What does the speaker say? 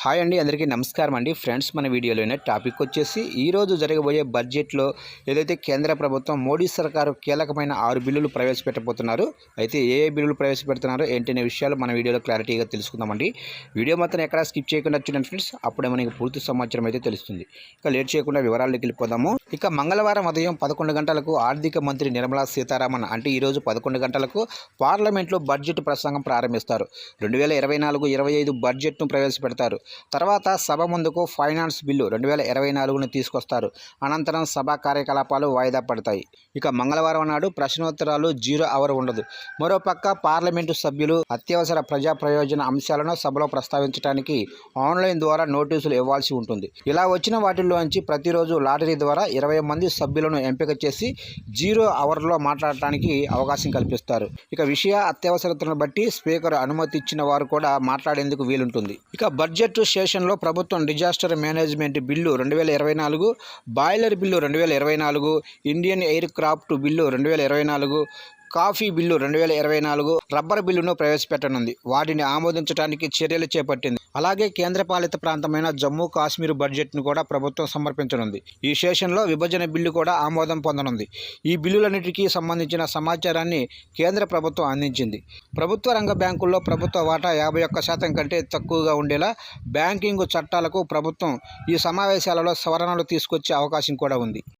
Hi అండి, అందరికీ నమస్కారం అండి. ఫ్రెండ్స్, మన వీడియోలోనే టాపిక్ వచ్చేసి ఈరోజు జరగబోయే బడ్జెట్లో ఏదైతే కేంద్ర ప్రభుత్వం మోడీ సర్కారు కీలకమైన 6 బిల్లులు ప్రవేశపెట్టబోతున్నారు. అయితే ఏ బిల్లులు ప్రవేశపెడుతున్నారో ఏంటనే విషయాలు మన వీడియోలో క్లారిటీగా తెలుసుకుందామండి. వీడియో మొత్తం ఎక్కడా స్కిప్ చేయకుండా చూడండి ఫ్రెండ్స్, అప్పుడే మనకి పూర్తి సమాచారం అయితే తెలుస్తుంది. ఇక లేట్ చేయకుండా వివరాల్లోకి వెళ్ళిపోదాము. ఇక మంగళవారం ఉదయం 11 గంటలకు ఆర్థిక మంత్రి నిర్మలా సీతారామన్ అంటే ఈరోజు 11 గంటలకు పార్లమెంట్లో బడ్జెట్ ప్రసంగం ప్రారంభిస్తారు. 2024-25 బడ్జెట్ను ప్రవేశపెడతారు. తర్వాత సభ ముందుకు ఫైనాన్స్ బిల్లు 2024ను తీసుకొస్తారు. అనంతరం సభా కార్యకలాపాలు వాయిదా పడతాయి. ఇక మంగళవారం నాడు ప్రశ్నోత్తరాలు 0 అవర్ ఉండదు. మరోపక్క పార్లమెంటు సభ్యులు అత్యవసర ప్రజా ప్రయోజన అంశాలను సభలో ప్రస్తావించడానికి ఆన్లైన్ ద్వారా నోటీసులు ఇవ్వాల్సి ఉంటుంది. ఇలా వచ్చిన వాటిల్లోంచి ప్రతిరోజు లాటరీ ద్వారా 20 మంది సభ్యులను ఎంపిక చేసి 0 అవర్లో మాట్లాడటానికి అవకాశం కల్పిస్తారు. ఇక విషయ అత్యవసరతను బట్టి స్పీకర్ అనుమతి ఇచ్చిన వారు కూడా మాట్లాడేందుకు వీలుంటుంది. ఇక బడ్జెట్ సెషన్లో ప్రభుత్వం disaster management bill 2024, boiler bill 2024, Indian air craft bill 2024, coffee bill 2024, rubber బిల్లును ప్రవేశపెట్టనుంది. వాటిని ఆమోదించడానికి చర్యలు చేపట్టింది. అలాగే కేంద్రపాలిత ప్రాంతమైన జమ్మూ కాశ్మీర్ బడ్జెట్ను కూడా ప్రభుత్వం సమర్పించనుంది. ఈ సెషన్లో విభజన బిల్లు కూడా ఆమోదం పొందనుంది. ఈ బిల్లులన్నిటికీ సంబంధించిన సమాచారాన్ని కేంద్ర ప్రభుత్వం అందించింది. ప్రభుత్వ రంగ బ్యాంకుల్లో ప్రభుత్వ వాటా 51% కంటే తక్కువగా ఉండేలా బ్యాంకింగ్ చట్టాలకు ప్రభుత్వం ఈ సమావేశాలలో సవరణలు తీసుకొచ్చే అవకాశం కూడా ఉంది.